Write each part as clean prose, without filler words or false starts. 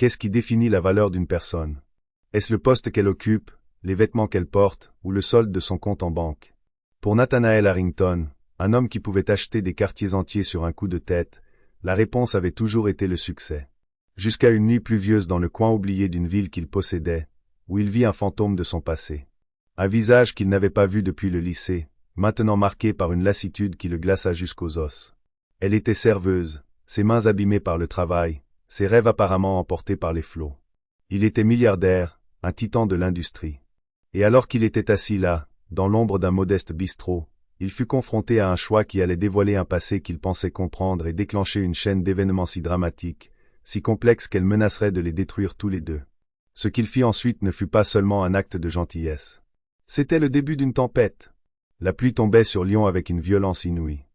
Qu'est-ce qui définit la valeur d'une personne? Est-ce le poste qu'elle occupe, les vêtements qu'elle porte, ou le solde de son compte en banque? Pour Nathanael Harrington, un homme qui pouvait acheter des quartiers entiers sur un coup de tête, la réponse avait toujours été le succès. Jusqu'à une nuit pluvieuse dans le coin oublié d'une ville qu'il possédait, où il vit un fantôme de son passé. Un visage qu'il n'avait pas vu depuis le lycée, maintenant marqué par une lassitude qui le glaça jusqu'aux os. Elle était serveuse, ses mains abîmées par le travail, ses rêves apparemment emportés par les flots. Il était milliardaire, un titan de l'industrie. Et alors qu'il était assis là, dans l'ombre d'un modeste bistrot, il fut confronté à un choix qui allait dévoiler un passé qu'il pensait comprendre et déclencher une chaîne d'événements si dramatiques, si complexes qu'elle menacerait de les détruire tous les deux. Ce qu'il fit ensuite ne fut pas seulement un acte de gentillesse. C'était le début d'une tempête. La pluie tombait sur Lyon avec une violence inouïe.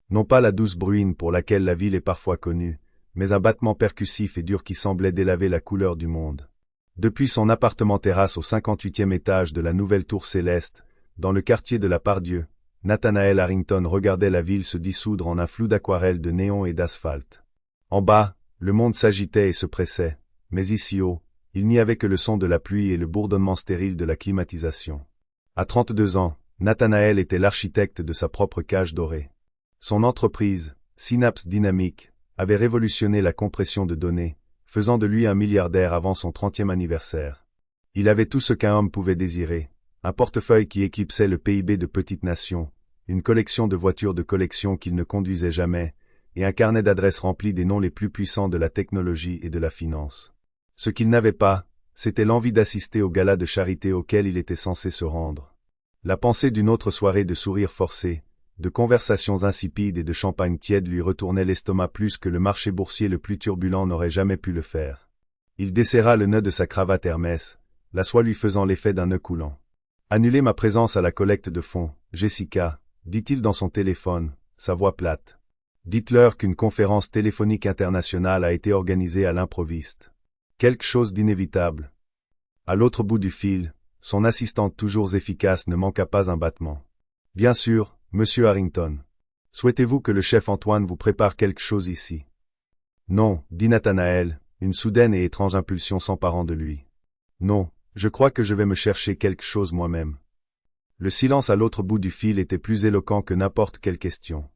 Non pas la douce bruine pour laquelle la ville est parfois connue, mais un battement percussif et dur qui semblait délaver la couleur du monde. Depuis son appartement-terrasse au 58e étage de la nouvelle tour céleste, dans le quartier de la Pardieu, Nathanael Harrington regardait la ville se dissoudre en un flou d'aquarelles de néon et d'asphalte. En bas, le monde s'agitait et se pressait, mais ici haut, il n'y avait que le son de la pluie et le bourdonnement stérile de la climatisation. À 32 ans, Nathanael était l'architecte de sa propre cage dorée. Son entreprise, Synapse Dynamics, avait révolutionné la compression de données, faisant de lui un milliardaire avant son 30e anniversaire. Il avait tout ce qu'un homme pouvait désirer, un portefeuille qui éclipsait le PIB de petites nations, une collection de voitures de collection qu'il ne conduisait jamais, et un carnet d'adresses rempli des noms les plus puissants de la technologie et de la finance. Ce qu'il n'avait pas, c'était l'envie d'assister au gala de charité auquel il était censé se rendre. La pensée d'une autre soirée de sourires forcés, de conversations insipides et de champagne tiède lui retournait l'estomac plus que le marché boursier le plus turbulent n'aurait jamais pu le faire. Il desserra le nœud de sa cravate Hermès, la soie lui faisant l'effet d'un nœud coulant. « Annulez ma présence à la collecte de fonds, Jessica, dit-il dans son téléphone, sa voix plate. Dites-leur qu'une conférence téléphonique internationale a été organisée à l'improviste. Quelque chose d'inévitable. » À l'autre bout du fil, son assistante toujours efficace ne manqua pas un battement. « Bien sûr, Monsieur Harrington. Souhaitez-vous que le chef Antoine vous prépare quelque chose ici? » « Non, dit Nathanael, une soudaine et étrange impulsion s'emparant de lui. « Non, je crois que je vais me chercher quelque chose moi-même. » Le silence à l'autre bout du fil était plus éloquent que n'importe quelle question.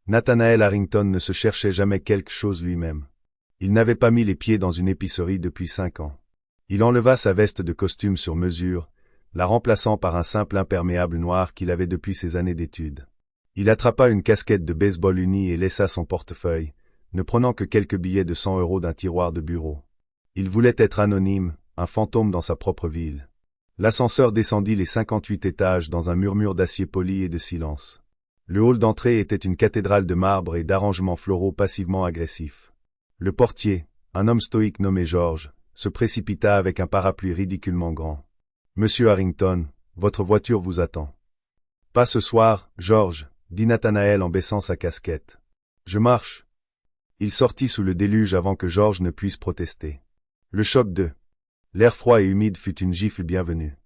Nathanael Harrington ne se cherchait jamais quelque chose lui-même. Il n'avait pas mis les pieds dans une épicerie depuis 5 ans. Il enleva sa veste de costume sur mesure, la remplaçant par un simple imperméable noir qu'il avait depuis ses années d'études. Il attrapa une casquette de baseball unie et laissa son portefeuille, ne prenant que quelques billets de 100 € d'un tiroir de bureau. Il voulait être anonyme, un fantôme dans sa propre ville. L'ascenseur descendit les 58 étages dans un murmure d'acier poli et de silence. Le hall d'entrée était une cathédrale de marbre et d'arrangements floraux passivement agressifs. Le portier, un homme stoïque nommé George, se précipita avec un parapluie ridiculement grand. « Monsieur Harrington, votre voiture vous attend. »« Pas ce soir, George, » dit Nathanael en baissant sa casquette. « Je marche. » Il sortit sous le déluge avant que George ne puisse protester. Le choc de l'air froid et humide fut une gifle bienvenue.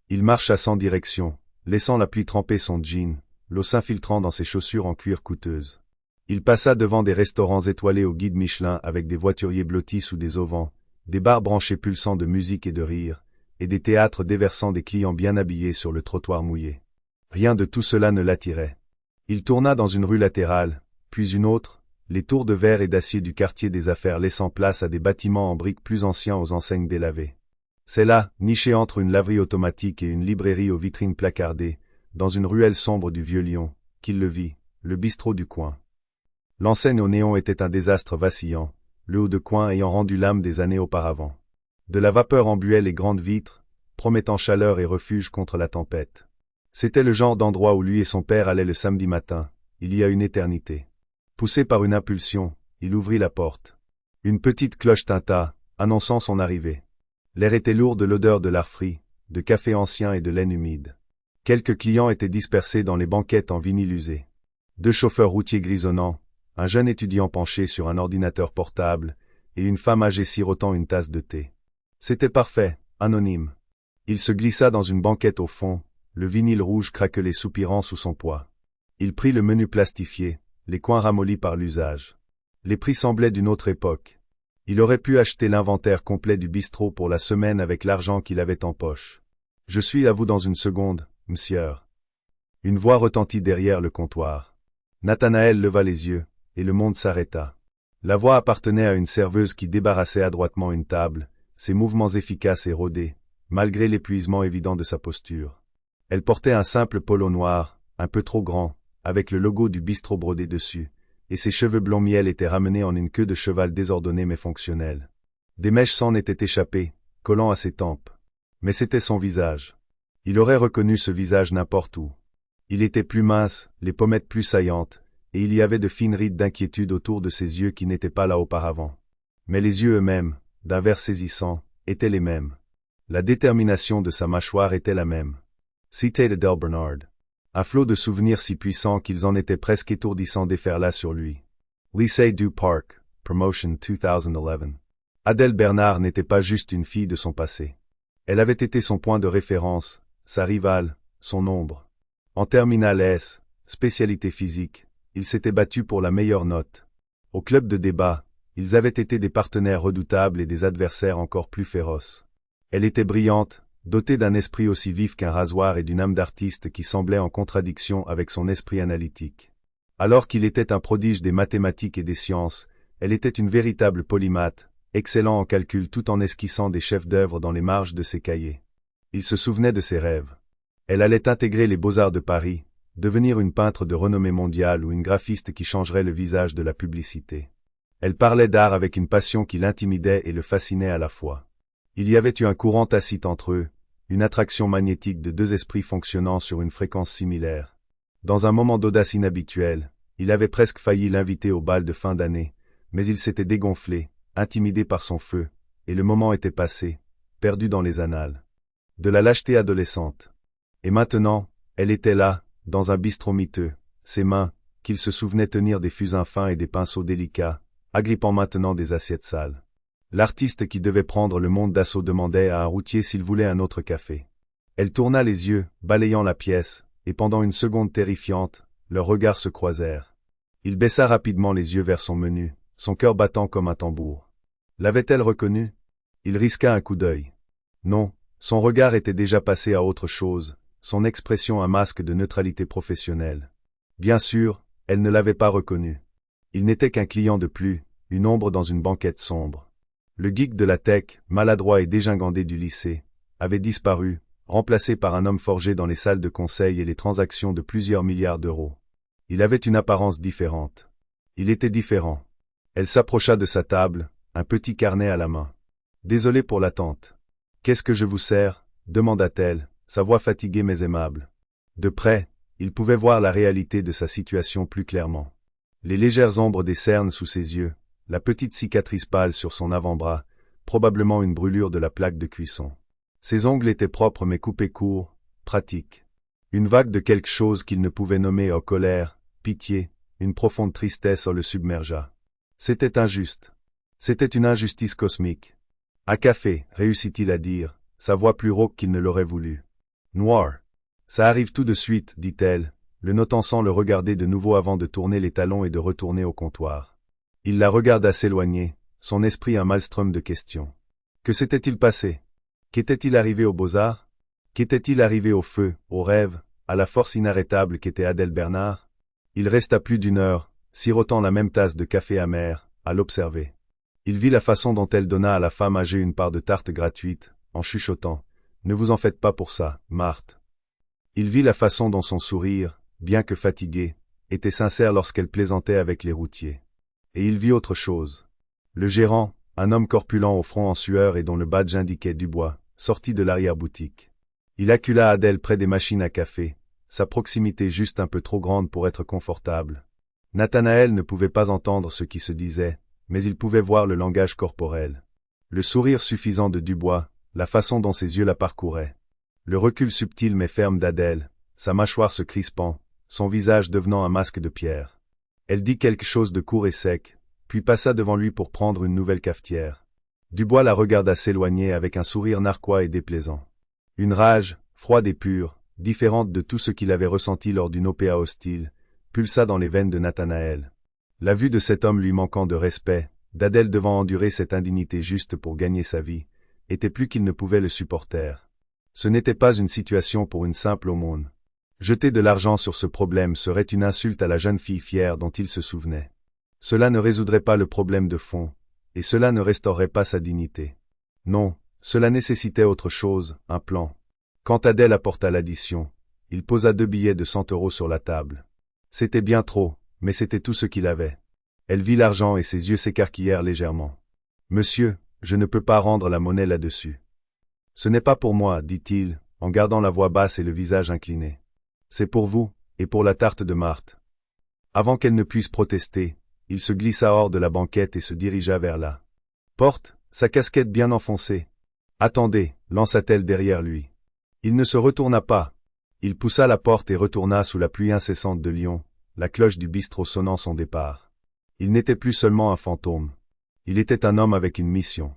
Il marcha sans direction, laissant la pluie tremper son jean, l'eau s'infiltrant dans ses chaussures en cuir coûteuses. Il passa devant des restaurants étoilés au guide Michelin avec des voituriers blottis sous des auvents, des bars branchés pulsants de musique et de rire, et des théâtres déversant des clients bien habillés sur le trottoir mouillé. Rien de tout cela ne l'attirait. Il tourna dans une rue latérale, puis une autre, les tours de verre et d'acier du quartier des affaires laissant place à des bâtiments en briques plus anciens aux enseignes délavées. C'est là, niché entre une laverie automatique et une librairie aux vitrines placardées, dans une ruelle sombre du vieux Lyon, qu'il le vit, le bistrot du coin. L'enseigne au néon était un désastre vacillant, le haut de coin ayant rendu l'âme des années auparavant. De la vapeur embuait les grandes vitres, promettant chaleur et refuge contre la tempête. C'était le genre d'endroit où lui et son père allaient le samedi matin, il y a une éternité. Poussé par une impulsion, il ouvrit la porte. Une petite cloche tinta, annonçant son arrivée. L'air était lourd de l'odeur de lard frit, de café ancien et de laine humide. Quelques clients étaient dispersés dans les banquettes en vinyle usé. 2 chauffeurs routiers grisonnants, un jeune étudiant penché sur un ordinateur portable, et une femme âgée sirotant une tasse de thé. C'était parfait, anonyme. Il se glissa dans une banquette au fond, le vinyle rouge craquelait soupirant sous son poids. Il prit le menu plastifié, les coins ramollis par l'usage. Les prix semblaient d'une autre époque. Il aurait pu acheter l'inventaire complet du bistrot pour la semaine avec l'argent qu'il avait en poche. « Je suis à vous dans une seconde, monsieur. » Une voix retentit derrière le comptoir. Nathanaël leva les yeux, et le monde s'arrêta. La voix appartenait à une serveuse qui débarrassait adroitement une table, ses mouvements efficaces et rodés, malgré l'épuisement évident de sa posture. Elle portait un simple polo noir, un peu trop grand, avec le logo du bistrot brodé dessus, et ses cheveux blond miel étaient ramenés en une queue de cheval désordonnée mais fonctionnelle. Des mèches s'en étaient échappées, collant à ses tempes. Mais c'était son visage. Il aurait reconnu ce visage n'importe où. Il était plus mince, les pommettes plus saillantes, et il y avait de fines rides d'inquiétude autour de ses yeux qui n'étaient pas là auparavant. Mais les yeux eux-mêmes, d'un vert saisissant, étaient les mêmes. La détermination de sa mâchoire était la même. Cité de Del Bernard. Un flot de souvenirs si puissants qu'ils en étaient presque étourdissants déferla sur lui. Lycée du Parc, Promotion 2011. Adèle Bernard n'était pas juste une fille de son passé. Elle avait été son point de référence, sa rivale, son ombre. En terminale S, spécialité physique, ils s'étaient battus pour la meilleure note. Au club de débat, ils avaient été des partenaires redoutables et des adversaires encore plus féroces. Elle était brillante, dotée d'un esprit aussi vif qu'un rasoir et d'une âme d'artiste qui semblait en contradiction avec son esprit analytique. Alors qu'il était un prodige des mathématiques et des sciences, elle était une véritable polymathe, excellant en calcul tout en esquissant des chefs-d'œuvre dans les marges de ses cahiers. Il se souvenait de ses rêves. Elle allait intégrer les Beaux-Arts de Paris, devenir une peintre de renommée mondiale ou une graphiste qui changerait le visage de la publicité. Elle parlait d'art avec une passion qui l'intimidait et le fascinait à la fois. Il y avait eu un courant tacite entre eux, une attraction magnétique de deux esprits fonctionnant sur une fréquence similaire. Dans un moment d'audace inhabituelle, il avait presque failli l'inviter au bal de fin d'année, mais il s'était dégonflé, intimidé par son feu, et le moment était passé, perdu dans les annales. De la lâcheté adolescente. Et maintenant, elle était là, dans un bistrot miteux, ses mains, qu'il se souvenait tenir des fusains fins et des pinceaux délicats, agrippant maintenant des assiettes sales. L'artiste qui devait prendre le monde d'assaut demandait à un routier s'il voulait un autre café. Elle tourna les yeux, balayant la pièce, et pendant une seconde terrifiante, leurs regards se croisèrent. Il baissa rapidement les yeux vers son menu, son cœur battant comme un tambour. L'avait-elle reconnu? Il risqua un coup d'œil. Non, son regard était déjà passé à autre chose, son expression un masque de neutralité professionnelle. Bien sûr, elle ne l'avait pas reconnu. Il n'était qu'un client de plus, une ombre dans une banquette sombre. Le geek de la tech, maladroit et dégingandé du lycée, avait disparu, remplacé par un homme forgé dans les salles de conseil et les transactions de plusieurs milliards d'euros. Il avait une apparence différente. Il était différent. Elle s'approcha de sa table, un petit carnet à la main. « Désolé pour l'attente. Qu'est-ce que je vous sers ?» demanda-t-elle, sa voix fatiguée mais aimable. De près, il pouvait voir la réalité de sa situation plus clairement. Les légères ombres des cernes sous ses yeux, la petite cicatrice pâle sur son avant-bras, probablement une brûlure de la plaque de cuisson. Ses ongles étaient propres mais coupés courts, pratiques. Une vague de quelque chose qu'il ne pouvait nommer en colère, pitié, une profonde tristesse le submergea. C'était injuste. C'était une injustice cosmique. « Un café », réussit-il à dire, sa voix plus rauque qu'il ne l'aurait voulu. « Noir. »« Ça arrive tout de suite, dit-elle, le notant sans le regarder de nouveau avant de tourner les talons et de retourner au comptoir. Il la regarda s'éloigner, son esprit un maelstrom de questions. Que s'était-il passé? Qu'était-il arrivé aux Beaux-Arts? Qu'était-il arrivé au feu, au rêve, à la force inarrêtable qu'était Adèle Bernard? Il resta plus d'une heure, sirotant la même tasse de café amer, à l'observer. Il vit la façon dont elle donna à la femme âgée une part de tarte gratuite, en chuchotant. « Ne vous en faites pas pour ça, Marthe. » Il vit la façon dont son sourire, bien que fatigué, était sincère lorsqu'elle plaisantait avec les routiers. Et il vit autre chose. Le gérant, un homme corpulent au front en sueur et dont le badge indiquait Dubois, sortit de l'arrière-boutique. Il accula Adèle près des machines à café, sa proximité juste un peu trop grande pour être confortable. Nathanaël ne pouvait pas entendre ce qui se disait, mais il pouvait voir le langage corporel. Le sourire suffisant de Dubois, la façon dont ses yeux la parcouraient. Le recul subtil mais ferme d'Adèle, sa mâchoire se crispant, son visage devenant un masque de pierre. Elle dit quelque chose de court et sec, puis passa devant lui pour prendre une nouvelle cafetière. Dubois la regarda s'éloigner avec un sourire narquois et déplaisant. Une rage, froide et pure, différente de tout ce qu'il avait ressenti lors d'une OPA hostile, pulsa dans les veines de Nathanaël. La vue de cet homme lui manquant de respect, d'Adèle devant endurer cette indignité juste pour gagner sa vie, était plus qu'il ne pouvait le supporter. Ce n'était pas une situation pour une simple aumône. Jeter de l'argent sur ce problème serait une insulte à la jeune fille fière dont il se souvenait. Cela ne résoudrait pas le problème de fond, et cela ne restaurerait pas sa dignité. Non, cela nécessitait autre chose, un plan. Quand Adèle apporta l'addition, il posa 2 billets de 100 € sur la table. C'était bien trop, mais c'était tout ce qu'il avait. Elle vit l'argent et ses yeux s'écarquillèrent légèrement. « Monsieur, je ne peux pas rendre la monnaie là-dessus. »« Ce n'est pas pour moi, dit-il, en gardant la voix basse et le visage incliné. C'est pour vous, et pour la tarte de Marthe. » Avant qu'elle ne puisse protester, il se glissa hors de la banquette et se dirigea vers la porte, sa casquette bien enfoncée. « Attendez, lança-t-elle derrière lui. Il ne se retourna pas. Il poussa la porte et retourna sous la pluie incessante de Lyon, la cloche du bistrot sonnant son départ. Il n'était plus seulement un fantôme. Il était un homme avec une mission.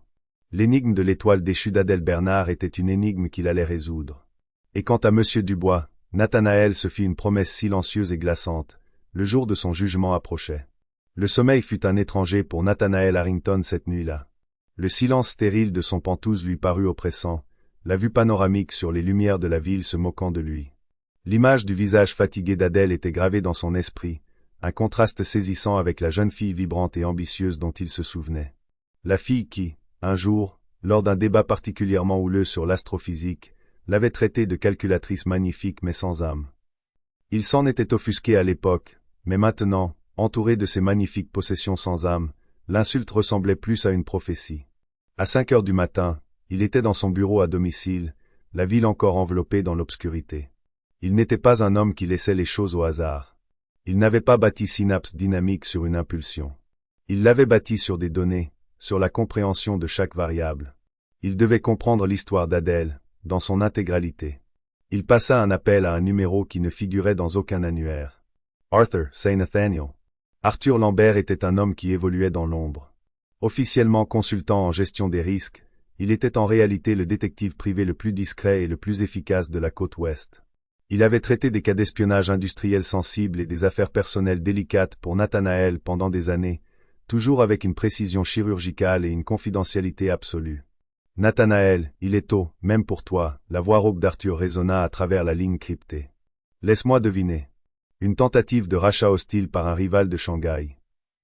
L'énigme de l'étoile déchue d'Adèle Bernard était une énigme qu'il allait résoudre. Et quant à Monsieur Dubois, Nathanaël se fit une promesse silencieuse et glaçante. Le jour de son jugement approchait. Le sommeil fut un étranger pour Nathanaël Harrington cette nuit-là. Le silence stérile de son pentouse lui parut oppressant, la vue panoramique sur les lumières de la ville se moquant de lui. L'image du visage fatigué d'Adèle était gravée dans son esprit, un contraste saisissant avec la jeune fille vibrante et ambitieuse dont il se souvenait. La fille qui, un jour, lors d'un débat particulièrement houleux sur l'astrophysique, l'avait traitée de calculatrice magnifique mais sans âme. Il s'en était offusqué à l'époque, mais maintenant, entouré de ces magnifiques possessions sans âme, l'insulte ressemblait plus à une prophétie. À 5 heures du matin, il était dans son bureau à domicile, la ville encore enveloppée dans l'obscurité. Il n'était pas un homme qui laissait les choses au hasard. Il n'avait pas bâti Synapse Dynamique sur une impulsion. Il l'avait bâti sur des données, sur la compréhension de chaque variable. Il devait comprendre l'histoire d'Adèle, dans son intégralité. Il passa un appel à un numéro qui ne figurait dans aucun annuaire. Arthur St. Nathaniel. Arthur Lambert était un homme qui évoluait dans l'ombre. Officiellement consultant en gestion des risques, il était en réalité le détective privé le plus discret et le plus efficace de la côte ouest. Il avait traité des cas d'espionnage industriel sensibles et des affaires personnelles délicates pour Nathanaël pendant des années, toujours avec une précision chirurgicale et une confidentialité absolue. « Nathanaël, il est tôt, même pour toi », la voix rauque d'Arthur résonna à travers la ligne cryptée. « Laisse-moi deviner. Une tentative de rachat hostile par un rival de Shanghai. »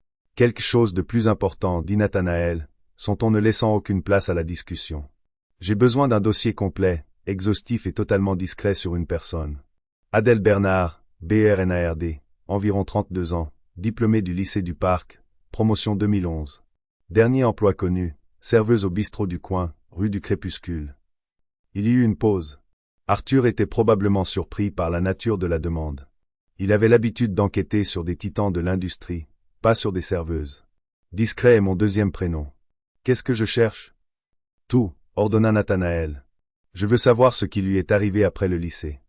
« Quelque chose de plus important, dit Nathanaël, son ton ne laissant aucune place à la discussion. « J'ai besoin d'un dossier complet, exhaustif et totalement discret sur une personne. Adèle Bernard, BRNARD, environ 32 ans, diplômée du lycée du Parc, promotion 2011. Dernier emploi connu, serveuse au bistrot du coin, rue du Crépuscule. » Il y eut une pause. Arthur était probablement surpris par la nature de la demande. Il avait l'habitude d'enquêter sur des titans de l'industrie, pas sur des serveuses. « Discret est mon deuxième prénom. Qu'est-ce que je cherche ? » « Tout, » ordonna Nathanaël. « Je veux savoir ce qui lui est arrivé après le lycée.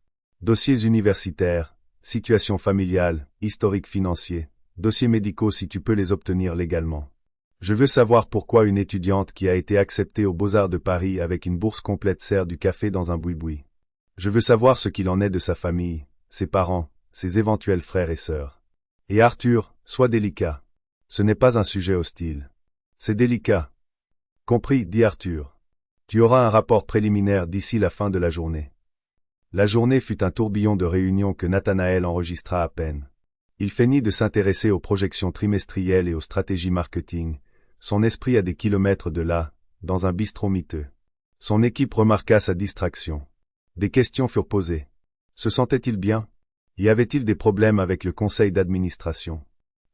Dossiers universitaires, situation familiale, historique financier, dossiers médicaux si tu peux les obtenir légalement. Je veux savoir pourquoi une étudiante qui a été acceptée aux Beaux-Arts de Paris avec une bourse complète sert du café dans un boui-boui. Je veux savoir ce qu'il en est de sa famille, ses parents, ses éventuels frères et sœurs. Et Arthur, sois délicat. Ce n'est pas un sujet hostile. C'est délicat. Compris, dit Arthur. Tu auras un rapport préliminaire d'ici la fin de la journée. La journée fut un tourbillon de réunions que Nathanaël enregistra à peine. Il feignit de s'intéresser aux projections trimestrielles et aux stratégies marketing, son esprit à des kilomètres de là, dans un bistrot miteux. Son équipe remarqua sa distraction. Des questions furent posées. Se sentait-il bien ? Y avait-il des problèmes avec le conseil d'administration ?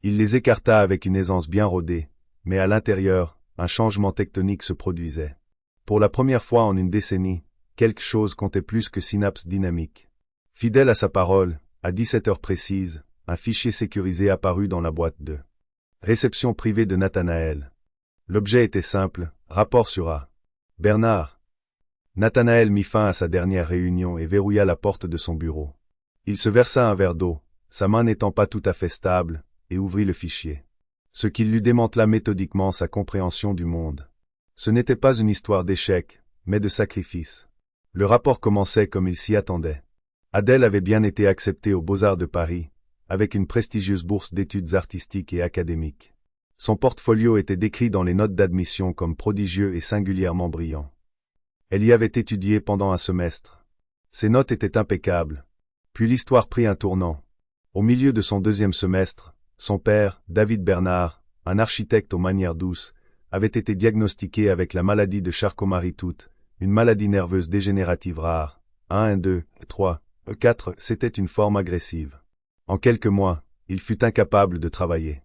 Il les écarta avec une aisance bien rodée, mais à l'intérieur, un changement tectonique se produisait. Pour la première fois en une décennie, quelque chose comptait plus que Synapse Dynamique. Fidèle à sa parole, à 17 heures précises, un fichier sécurisé apparut dans la boîte de réception privée de Nathanaël. L'objet était simple, rapport sur A. Bernard. Nathanaël mit fin à sa dernière réunion et verrouilla la porte de son bureau. Il se versa un verre d'eau, sa main n'étant pas tout à fait stable, et ouvrit le fichier. Ce qui lui démantela méthodiquement sa compréhension du monde. Ce n'était pas une histoire d'échec, mais de sacrifice. Le rapport commençait comme il s'y attendait. Adèle avait bien été acceptée aux Beaux-Arts de Paris, avec une prestigieuse bourse d'études artistiques et académiques. Son portfolio était décrit dans les notes d'admission comme prodigieux et singulièrement brillant. Elle y avait étudié pendant un semestre. Ses notes étaient impeccables. Puis l'histoire prit un tournant. Au milieu de son deuxième semestre, son père, David Bernard, un architecte aux manières douces, avait été diagnostiqué avec la maladie de Charcot-Marie-Tooth, une maladie nerveuse dégénérative rare. 1, 2, 3, 4, c'était une forme agressive. En quelques mois, il fut incapable de travailler.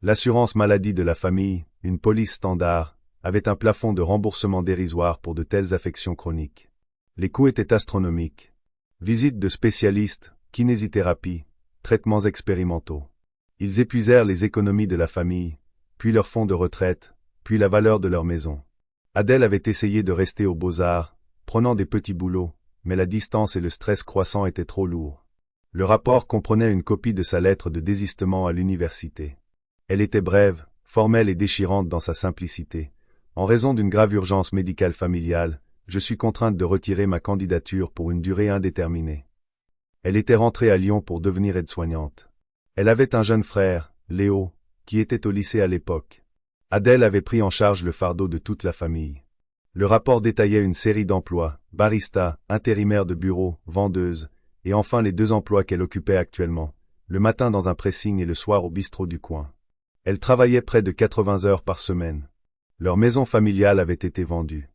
L'assurance maladie de la famille, une police standard, avait un plafond de remboursement dérisoire pour de telles affections chroniques. Les coûts étaient astronomiques. Visites de spécialistes, kinésithérapie, traitements expérimentaux. Ils épuisèrent les économies de la famille, puis leur fonds de retraite, puis la valeur de leur maison. Adèle avait essayé de rester aux Beaux-Arts, prenant des petits boulots, mais la distance et le stress croissant étaient trop lourds. Le rapport comprenait une copie de sa lettre de désistement à l'université. Elle était brève, formelle et déchirante dans sa simplicité. En raison d'une grave urgence médicale familiale, je suis contrainte de retirer ma candidature pour une durée indéterminée. Elle était rentrée à Lyon pour devenir aide-soignante. Elle avait un jeune frère, Léo, qui était au lycée à l'époque. Adèle avait pris en charge le fardeau de toute la famille. Le rapport détaillait une série d'emplois, barista, intérimaire de bureau, vendeuse, et enfin les 2 emplois qu'elle occupait actuellement, le matin dans un pressing et le soir au bistrot du coin. Elle travaillait près de 80 heures par semaine. Leur maison familiale avait été vendue.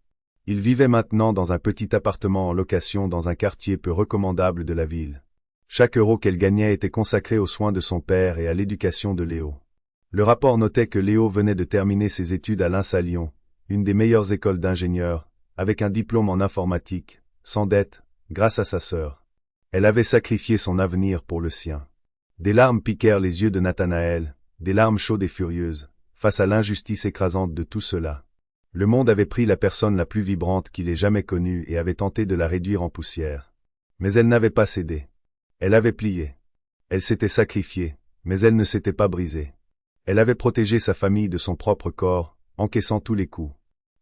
Ils vivaient maintenant dans un petit appartement en location dans un quartier peu recommandable de la ville. Chaque euro qu'elle gagnait était consacré aux soins de son père et à l'éducation de Léo. Le rapport notait que Léo venait de terminer ses études à l'INSA Lyon, une des meilleures écoles d'ingénieurs, avec un diplôme en informatique, sans dette, grâce à sa sœur. Elle avait sacrifié son avenir pour le sien. Des larmes piquèrent les yeux de Nathanaël, des larmes chaudes et furieuses, face à l'injustice écrasante de tout cela. Le monde avait pris la personne la plus vibrante qu'il ait jamais connue et avait tenté de la réduire en poussière. Mais elle n'avait pas cédé. Elle avait plié. Elle s'était sacrifiée, mais elle ne s'était pas brisée. Elle avait protégé sa famille de son propre corps, encaissant tous les coups.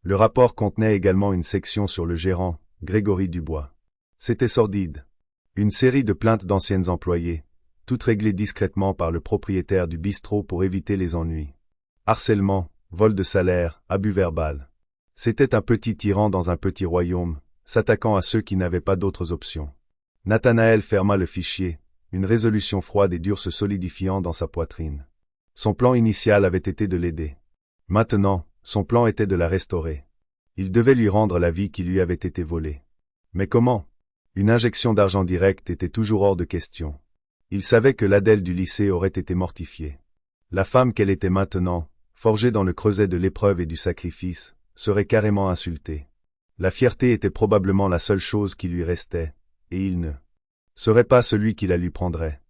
Le rapport contenait également une section sur le gérant, Grégory Dubois. C'était sordide. Une série de plaintes d'anciennes employées, toutes réglées discrètement par le propriétaire du bistrot pour éviter les ennuis. Harcèlement, vol de salaire, abus verbal. C'était un petit tyran dans un petit royaume, s'attaquant à ceux qui n'avaient pas d'autres options. Nathanaël ferma le fichier, une résolution froide et dure se solidifiant dans sa poitrine. Son plan initial avait été de l'aider. Maintenant, son plan était de la restaurer. Il devait lui rendre la vie qui lui avait été volée. Mais comment? Une injection d'argent direct était toujours hors de question. Il savait que l'Adèle du lycée aurait été mortifiée. La femme qu'elle était maintenant, forgée dans le creuset de l'épreuve et du sacrifice, serait carrément insultée. La fierté était probablement la seule chose qui lui restait, et il ne serait pas celui qui la lui prendrait.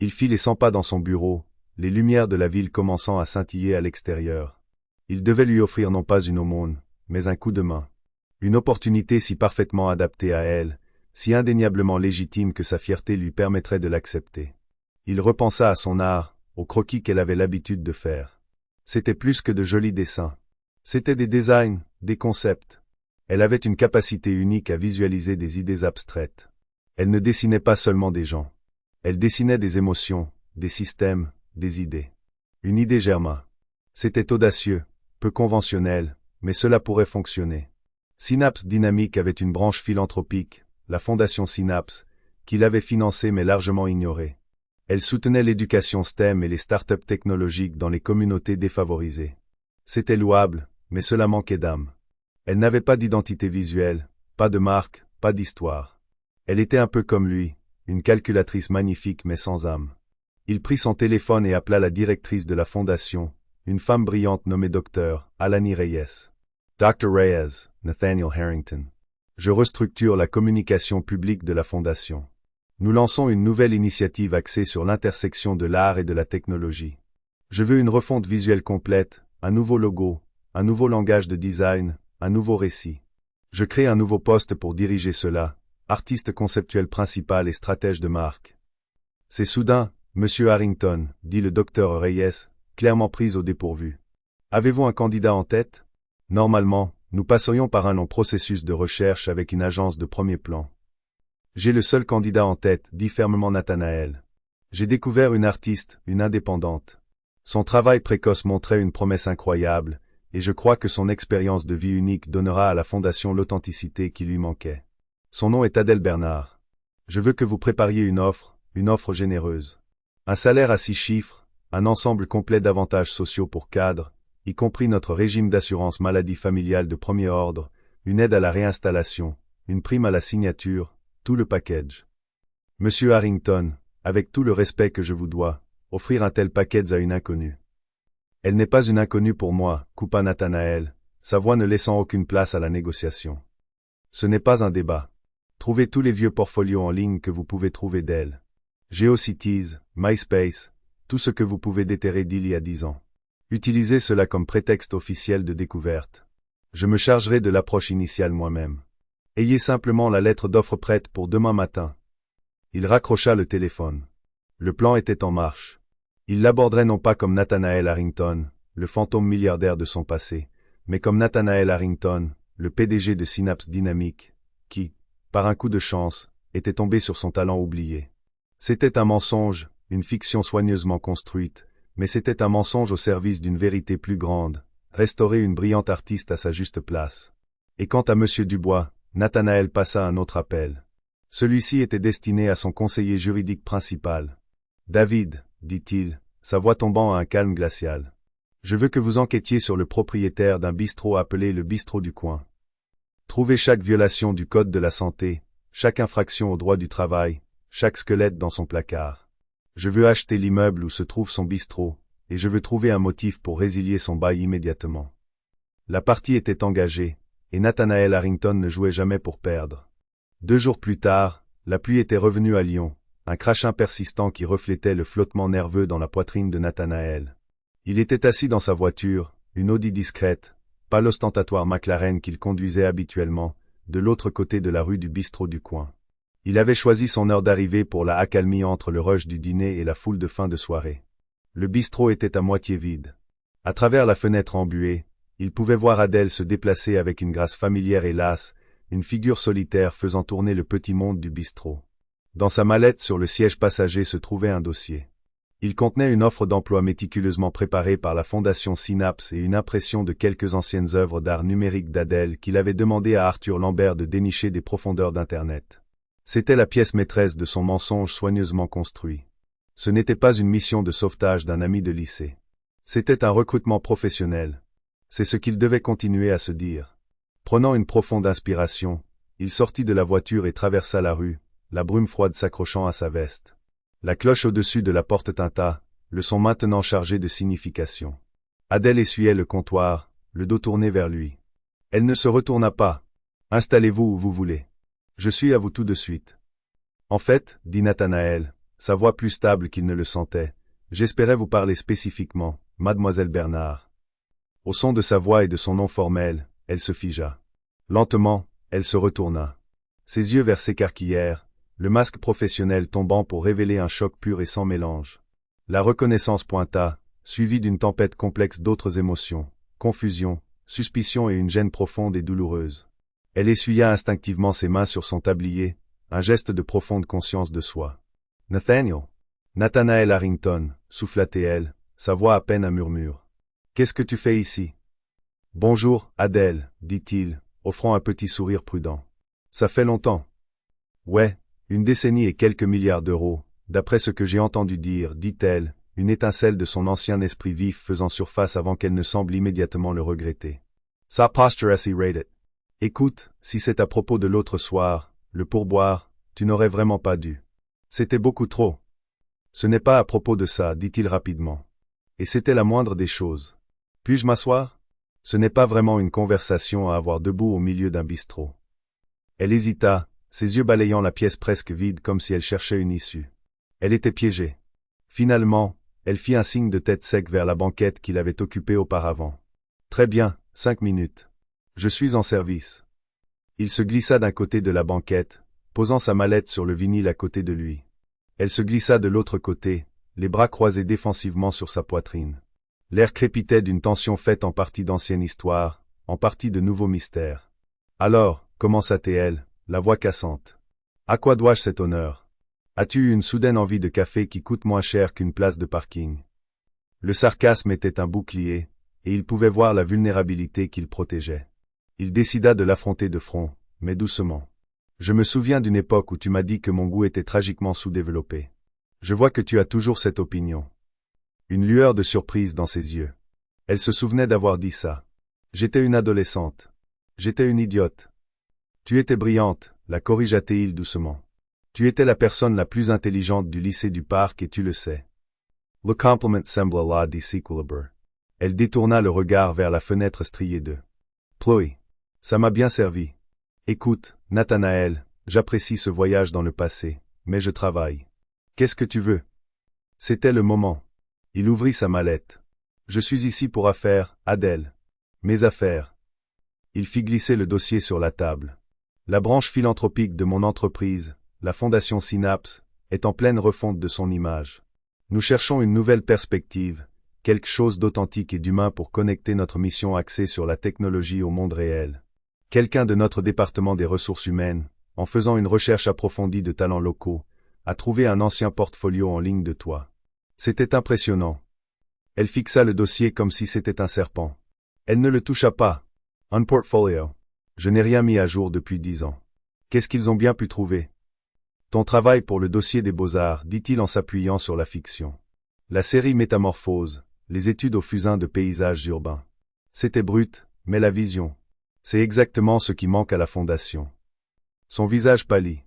Il fit les 100 pas dans son bureau, les lumières de la ville commençant à scintiller à l'extérieur. Il devait lui offrir non pas une aumône, mais un coup de main. Une opportunité si parfaitement adaptée à elle, si indéniablement légitime que sa fierté lui permettrait de l'accepter. Il repensa à son art, aux croquis qu'elle avait l'habitude de faire. C'était plus que de jolis dessins. C'étaient des designs, des concepts. Elle avait une capacité unique à visualiser des idées abstraites. Elle ne dessinait pas seulement des gens. Elle dessinait des émotions, des systèmes, des idées. Une idée germa. C'était audacieux, peu conventionnel, mais cela pourrait fonctionner. Synapse Dynamique avait une branche philanthropique, la Fondation Synapse, qui l'avait financée mais largement ignorée. Elle soutenait l'éducation STEM et les startups technologiques dans les communautés défavorisées. C'était louable, mais cela manquait d'âme. Elle n'avait pas d'identité visuelle, pas de marque, pas d'histoire. Elle était un peu comme lui, une calculatrice magnifique mais sans âme. Il prit son téléphone et appela la directrice de la fondation, une femme brillante nommée Dr. Alani Reyes. Dr. Reyes, Nathaniel Harrington. Je restructure la communication publique de la fondation. Nous lançons une nouvelle initiative axée sur l'intersection de l'art et de la technologie. Je veux une refonte visuelle complète, un nouveau logo, un nouveau langage de design, un nouveau récit. Je crée un nouveau poste pour diriger cela, artiste conceptuel principal et stratège de marque. C'est soudain, Monsieur Harrington, dit le docteur Reyes, clairement pris au dépourvu. Avez-vous un candidat en tête? Normalement, nous passerions par un long processus de recherche avec une agence de premier plan. J'ai le seul candidat en tête, dit fermement Nathanaël. J'ai découvert une artiste, une indépendante. Son travail précoce montrait une promesse incroyable, et je crois que son expérience de vie unique donnera à la fondation l'authenticité qui lui manquait. Son nom est Adèle Bernard. Je veux que vous prépariez une offre généreuse. Un salaire à 6 chiffres, un ensemble complet d'avantages sociaux pour cadres, y compris notre régime d'assurance maladie familiale de premier ordre, une aide à la réinstallation, une prime à la signature, tout le package. Monsieur Harrington, avec tout le respect que je vous dois, offrir un tel package à une inconnue. Elle n'est pas une inconnue pour moi, coupa Nathanaël, sa voix ne laissant aucune place à la négociation. Ce n'est pas un débat. Trouvez tous les vieux portfolios en ligne que vous pouvez trouver d'elle. GeoCities, MySpace, tout ce que vous pouvez déterrer d'il y a 10 ans. Utilisez cela comme prétexte officiel de découverte. Je me chargerai de l'approche initiale moi-même. Ayez simplement la lettre d'offre prête pour demain matin. Il raccrocha le téléphone. Le plan était en marche. Il l'aborderait non pas comme Nathanaël Harrington, le fantôme milliardaire de son passé, mais comme Nathanaël Harrington, le PDG de Synapse Dynamics, qui, par un coup de chance, était tombé sur son talent oublié. C'était un mensonge, une fiction soigneusement construite, mais c'était un mensonge au service d'une vérité plus grande, restaurer une brillante artiste à sa juste place. Et quant à Monsieur Dubois, Nathanaël passa un autre appel. Celui-ci était destiné à son conseiller juridique principal. David, dit-il, sa voix tombant à un calme glacial. Je veux que vous enquêtiez sur le propriétaire d'un bistrot appelé le bistrot du coin. Trouvez chaque violation du code de la santé, chaque infraction au droit du travail, chaque squelette dans son placard. Je veux acheter l'immeuble où se trouve son bistrot, et je veux trouver un motif pour résilier son bail immédiatement. La partie était engagée, et Nathanaël Harrington ne jouait jamais pour perdre. 2 jours plus tard, la pluie était revenue à Lyon, un crachin persistant qui reflétait le flottement nerveux dans la poitrine de Nathanaël. Il était assis dans sa voiture, une Audi discrète, pas l'ostentatoire McLaren qu'il conduisait habituellement, de l'autre côté de la rue du bistrot du coin. Il avait choisi son heure d'arrivée pour la accalmie entre le rush du dîner et la foule de fin de soirée. Le bistrot était à moitié vide. À travers la fenêtre embuée, il pouvait voir Adèle se déplacer avec une grâce familière et lasse, une figure solitaire faisant tourner le petit monde du bistrot. Dans sa mallette sur le siège passager se trouvait un dossier. Il contenait une offre d'emploi méticuleusement préparée par la Fondation Synapse et une impression de quelques anciennes œuvres d'art numérique d'Adèle qu'il avait demandé à Arthur Lambert de dénicher des profondeurs d'Internet. C'était la pièce maîtresse de son mensonge soigneusement construit. Ce n'était pas une mission de sauvetage d'un ami de lycée. C'était un recrutement professionnel. C'est ce qu'il devait continuer à se dire. Prenant une profonde inspiration, il sortit de la voiture et traversa la rue, la brume froide s'accrochant à sa veste. La cloche au-dessus de la porte tinta, le son maintenant chargé de signification. Adèle essuyait le comptoir, le dos tourné vers lui. Elle ne se retourna pas. « Installez-vous où vous voulez. Je suis à vous tout de suite. » En fait, dit Nathanaël, sa voix plus stable qu'il ne le sentait, j'espérais vous parler spécifiquement, mademoiselle Bernard. Au son de sa voix et de son nom formel, elle se figea. Lentement, elle se retourna. Ses yeux verts s'écarquillèrent, le masque professionnel tombant pour révéler un choc pur et sans mélange. La reconnaissance pointa, suivie d'une tempête complexe d'autres émotions, confusion, suspicion et une gêne profonde et douloureuse. Elle essuya instinctivement ses mains sur son tablier, un geste de profonde conscience de soi. « Nathanaël Harrington, souffla-t-elle, sa voix à peine un murmure. « Qu'est-ce que tu fais ici ?»« Bonjour, Adèle, dit-il, offrant un petit sourire prudent. « Ça fait longtemps. »« Ouais, une décennie et quelques milliards d'euros, d'après ce que j'ai entendu dire, dit-elle, une étincelle de son ancien esprit vif faisant surface avant qu'elle ne semble immédiatement le regretter. Sa posture rated. Écoute, si c'est à propos de l'autre soir, le pourboire, tu n'aurais vraiment pas dû. C'était beaucoup trop. Ce n'est pas à propos de ça, dit-il rapidement. Et c'était la moindre des choses. Puis-je m'asseoir? Ce n'est pas vraiment une conversation à avoir debout au milieu d'un bistrot. Elle hésita, ses yeux balayant la pièce presque vide comme si elle cherchait une issue. Elle était piégée. Finalement, elle fit un signe de tête sec vers la banquette qu'il avait occupée auparavant. Très bien, 5 minutes. Je suis en service. Il se glissa d'un côté de la banquette, posant sa mallette sur le vinyle à côté de lui. Elle se glissa de l'autre côté, les bras croisés défensivement sur sa poitrine. L'air crépitait d'une tension faite en partie d'ancienne histoire, en partie de nouveaux mystères. Alors, commença-t-elle, la voix cassante. À quoi dois-je cet honneur? As-tu eu une soudaine envie de café qui coûte moins cher qu'une place de parking? Le sarcasme était un bouclier, et il pouvait voir la vulnérabilité qu'il protégeait. Il décida de l'affronter de front, mais doucement. Je me souviens d'une époque où tu m'as dit que mon goût était tragiquement sous-développé. Je vois que tu as toujours cette opinion. Une lueur de surprise dans ses yeux. Elle se souvenait d'avoir dit ça. J'étais une adolescente. J'étais une idiote. Tu étais brillante, la corrigea-t-il doucement. Tu étais la personne la plus intelligente du lycée du parc et tu le sais. Le compliment semble là diséquilibre. Elle détourna le regard vers la fenêtre striée de Chloé. Ça m'a bien servi. Écoute, Nathanaël, j'apprécie ce voyage dans le passé, mais je travaille. Qu'est-ce que tu veux? C'était le moment. Il ouvrit sa mallette. Je suis ici pour affaires, Adèle. Mes affaires. Il fit glisser le dossier sur la table. La branche philanthropique de mon entreprise, la Fondation Synapse, est en pleine refonte de son image. Nous cherchons une nouvelle perspective, quelque chose d'authentique et d'humain pour connecter notre mission axée sur la technologie au monde réel. Quelqu'un de notre département des ressources humaines, en faisant une recherche approfondie de talents locaux, a trouvé un ancien portfolio en ligne de toi. C'était impressionnant. Elle fixa le dossier comme si c'était un serpent. Elle ne le toucha pas. Un portfolio. Je n'ai rien mis à jour depuis 10 ans. Qu'est-ce qu'ils ont bien pu trouver? Ton travail pour le dossier des beaux-arts, dit-il en s'appuyant sur la fiction. La série Métamorphose, les études au fusain de paysages urbains. C'était brut, mais la vision. C'est exactement ce qui manque à la fondation. Son visage pâlit.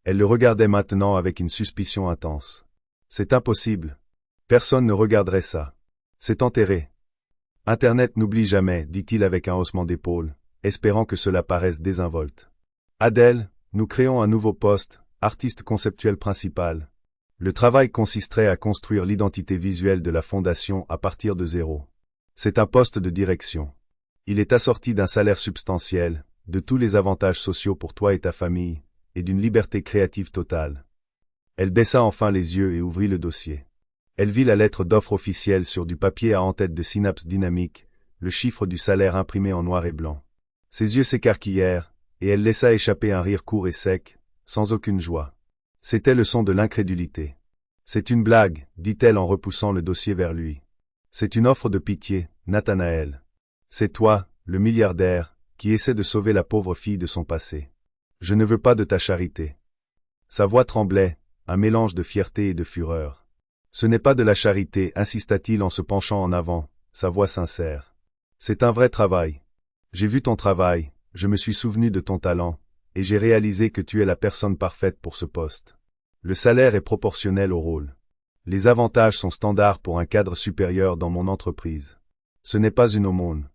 Elle le regardait maintenant avec une suspicion intense. C'est impossible. Personne ne regarderait ça. C'est enterré. Internet n'oublie jamais, dit-il avec un haussement d'épaule, espérant que cela paraisse désinvolte. Adèle, nous créons un nouveau poste, artiste conceptuel principal. Le travail consisterait à construire l'identité visuelle de la fondation à partir de zéro. C'est un poste de direction. Il est assorti d'un salaire substantiel, de tous les avantages sociaux pour toi et ta famille, et d'une liberté créative totale. Elle baissa enfin les yeux et ouvrit le dossier. Elle vit la lettre d'offre officielle sur du papier à en-tête de Synapse Dynamique, le chiffre du salaire imprimé en noir et blanc. Ses yeux s'écarquillèrent, et elle laissa échapper un rire court et sec, sans aucune joie. C'était le son de l'incrédulité. C'est une blague, dit-elle en repoussant le dossier vers lui. C'est une offre de pitié, Nathanaël. C'est toi, le milliardaire, qui essaie de sauver la pauvre fille de son passé. Je ne veux pas de ta charité. Sa voix tremblait, un mélange de fierté et de fureur. Ce n'est pas de la charité, insista-t-il en se penchant en avant, sa voix sincère. C'est un vrai travail. J'ai vu ton travail, je me suis souvenu de ton talent, et j'ai réalisé que tu es la personne parfaite pour ce poste. Le salaire est proportionnel au rôle. Les avantages sont standards pour un cadre supérieur dans mon entreprise. Ce n'est pas une aumône.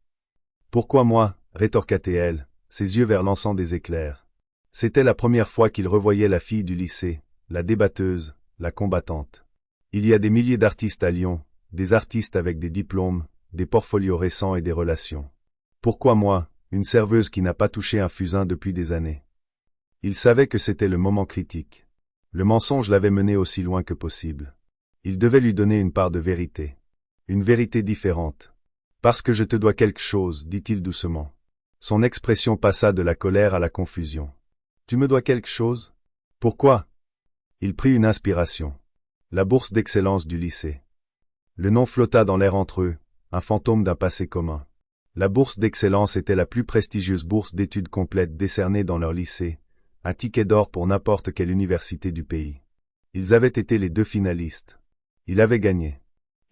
Pourquoi moi, rétorqua-t-elle, ses yeux vers l'encens des éclairs. C'était la première fois qu'il revoyait la fille du lycée, la débatteuse, la combattante. Il y a des milliers d'artistes à Lyon, des artistes avec des diplômes, des portfolios récents et des relations. Pourquoi moi, une serveuse qui n'a pas touché un fusain depuis des années? Il savait que c'était le moment critique. Le mensonge l'avait mené aussi loin que possible. Il devait lui donner une part de vérité. Une vérité différente. Parce que je te dois quelque chose, dit-il doucement. Son expression passa de la colère à la confusion. Tu me dois quelque chose? Pourquoi? Il prit une inspiration. La bourse d'excellence du lycée. Le nom flotta dans l'air entre eux, un fantôme d'un passé commun. La bourse d'excellence était la plus prestigieuse bourse d'études complètes décernée dans leur lycée, un ticket d'or pour n'importe quelle université du pays. Ils avaient été les 2 finalistes. Il avait gagné.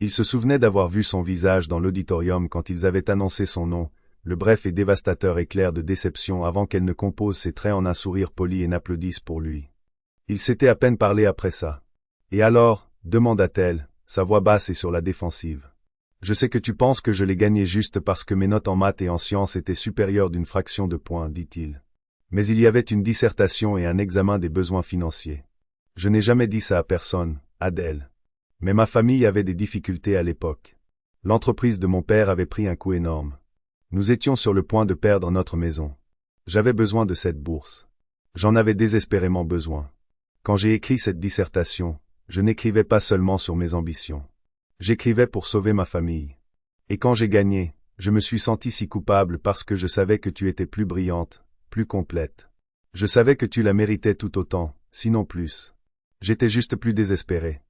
Il se souvenait d'avoir vu son visage dans l'auditorium quand ils avaient annoncé son nom, le bref et dévastateur éclair de déception avant qu'elle ne compose ses traits en un sourire poli et n'applaudisse pour lui. Il s'était à peine parlé après ça. Et alors, demanda-t-elle, sa voix basse et sur la défensive. Je sais que tu penses que je l'ai gagné juste parce que mes notes en maths et en sciences étaient supérieures d'une fraction de point, dit-il. Mais il y avait une dissertation et un examen des besoins financiers. Je n'ai jamais dit ça à personne, Adèle. Mais ma famille avait des difficultés à l'époque. L'entreprise de mon père avait pris un coup énorme. Nous étions sur le point de perdre notre maison. J'avais besoin de cette bourse. J'en avais désespérément besoin. Quand j'ai écrit cette dissertation, je n'écrivais pas seulement sur mes ambitions. J'écrivais pour sauver ma famille. Et quand j'ai gagné, je me suis senti si coupable parce que je savais que tu étais plus brillante, plus complète. Je savais que tu la méritais tout autant, sinon plus. J'étais juste plus désespéré.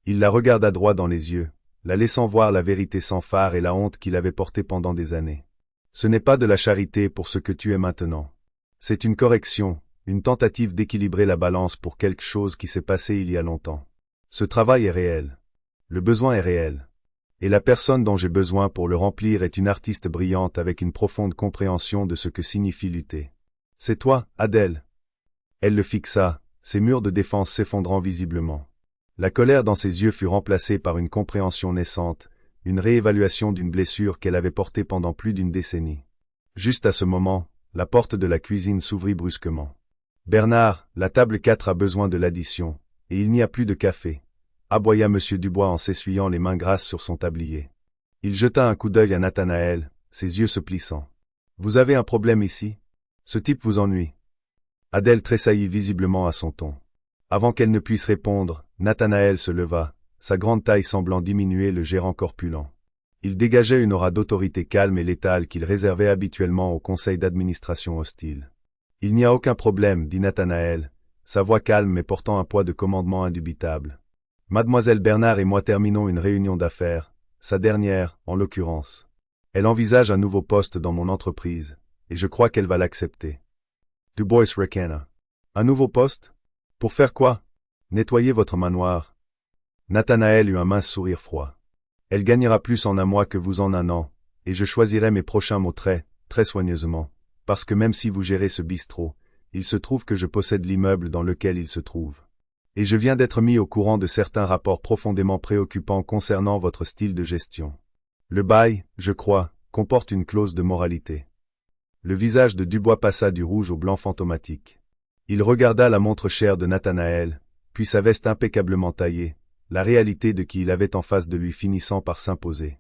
Il la regarda droit dans les yeux, la laissant voir la vérité sans phare et la honte qu'il avait portée pendant des années. Ce n'est pas de la charité pour ce que tu es maintenant. C'est une correction, une tentative d'équilibrer la balance pour quelque chose qui s'est passé il y a longtemps. Ce travail est réel. Le besoin est réel. Et la personne dont j'ai besoin pour le remplir est une artiste brillante avec une profonde compréhension de ce que signifie lutter. C'est toi, Adèle. Elle le fixa, ses murs de défense s'effondrant visiblement. La colère dans ses yeux fut remplacée par une compréhension naissante, une réévaluation d'une blessure qu'elle avait portée pendant plus d'une décennie. Juste à ce moment, la porte de la cuisine s'ouvrit brusquement. Bernard, la table 4 a besoin de l'addition, et il n'y a plus de café, aboya M. Dubois en s'essuyant les mains grasses sur son tablier. Il jeta un coup d'œil à Nathanaël, ses yeux se plissant. Vous avez un problème ici? Ce type vous ennuie? Adèle tressaillit visiblement à son ton. Avant qu'elle ne puisse répondre, Nathanaël se leva, sa grande taille semblant diminuer le gérant corpulent. Il dégageait une aura d'autorité calme et létale qu'il réservait habituellement au conseil d'administration hostile. Il n'y a aucun problème, dit Nathanaël, sa voix calme mais portant un poids de commandement indubitable. Mademoiselle Bernard et moi terminons une réunion d'affaires, sa dernière, en l'occurrence. Elle envisage un nouveau poste dans mon entreprise, et je crois qu'elle va l'accepter. Dubois ricana. Un nouveau poste? Pour faire quoi? Nettoyer votre manoir. Nathanaël eut un mince sourire froid. Elle gagnera plus en un mois que vous en un an, et je choisirai mes prochains mots très soigneusement, parce que même si vous gérez ce bistrot, il se trouve que je possède l'immeuble dans lequel il se trouve. Et je viens d'être mis au courant de certains rapports profondément préoccupants concernant votre style de gestion. Le bail, je crois, comporte une clause de moralité. Le visage de Dubois passa du rouge au blanc fantomatique. Il regarda la montre chère de Nathanaël, puis sa veste impeccablement taillée, la réalité de qui il avait en face de lui finissant par s'imposer.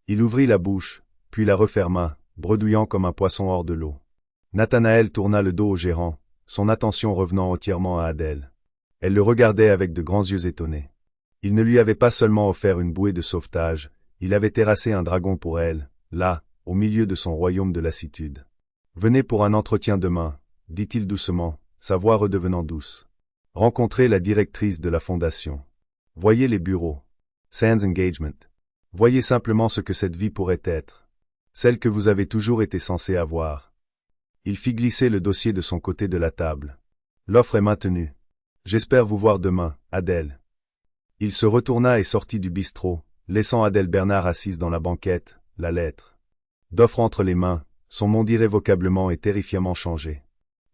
Il ouvrit la bouche, puis la referma, bredouillant comme un poisson hors de l'eau. Nathanaël tourna le dos au gérant, son attention revenant entièrement à Adèle. Elle le regardait avec de grands yeux étonnés. Il ne lui avait pas seulement offert une bouée de sauvetage, il avait terrassé un dragon pour elle, là, au milieu de son royaume de lassitude. « Venez pour un entretien demain, » dit-il doucement, sa voix redevenant douce. « Rencontrez la directrice de la fondation. Voyez les bureaux. Sans engagement. Voyez simplement ce que cette vie pourrait être. Celle que vous avez toujours été censé avoir. » Il fit glisser le dossier de son côté de la table. « L'offre est maintenue. J'espère vous voir demain, Adèle. » Il se retourna et sortit du bistrot, laissant Adèle Bernard assise dans la banquette, la lettre d'offre entre les mains, son monde irrévocablement et terrifiamment changé.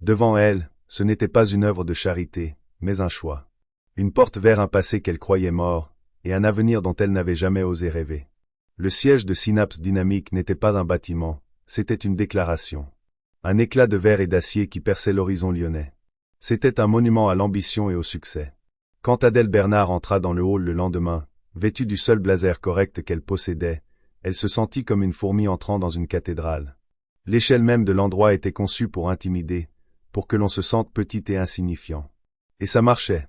Devant elle, ce n'était pas une œuvre de charité, mais un choix. Une porte vers un passé qu'elle croyait mort, et un avenir dont elle n'avait jamais osé rêver. Le siège de Synapse Dynamique n'était pas un bâtiment, c'était une déclaration. Un éclat de verre et d'acier qui perçait l'horizon lyonnais. C'était un monument à l'ambition et au succès. Quand Adèle Bernard entra dans le hall le lendemain, vêtue du seul blazer correct qu'elle possédait, elle se sentit comme une fourmi entrant dans une cathédrale. L'échelle même de l'endroit était conçue pour intimider, pour que l'on se sente petit et insignifiant. Et ça marchait.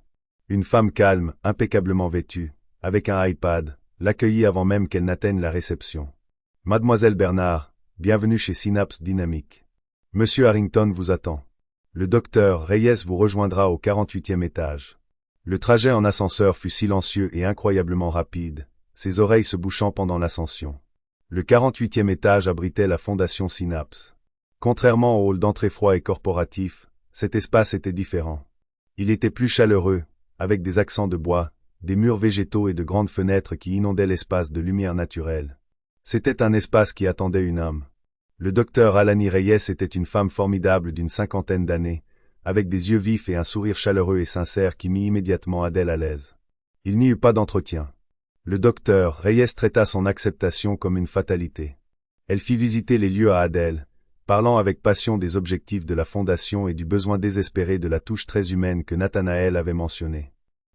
Une femme calme, impeccablement vêtue, avec un iPad, l'accueillit avant même qu'elle n'atteigne la réception. « Mademoiselle Bernard, bienvenue chez Synapse Dynamique. Monsieur Harrington vous attend. Le docteur Reyes vous rejoindra au 48e étage. » Le trajet en ascenseur fut silencieux et incroyablement rapide, ses oreilles se bouchant pendant l'ascension. Le 48e étage abritait la fondation Synapse. Contrairement au hall d'entrée froid et corporatif, cet espace était différent. Il était plus chaleureux, avec des accents de bois, des murs végétaux et de grandes fenêtres qui inondaient l'espace de lumière naturelle. C'était un espace qui attendait une âme. Le docteur Alani Reyes était une femme formidable d'une 50aine d'années, avec des yeux vifs et un sourire chaleureux et sincère qui mit immédiatement Adèle à l'aise. Il n'y eut pas d'entretien. Le docteur Reyes traita son acceptation comme une fatalité. Elle fit visiter les lieux à Adèle, parlant avec passion des objectifs de la fondation et du besoin désespéré de la touche très humaine que Nathanaël avait mentionné.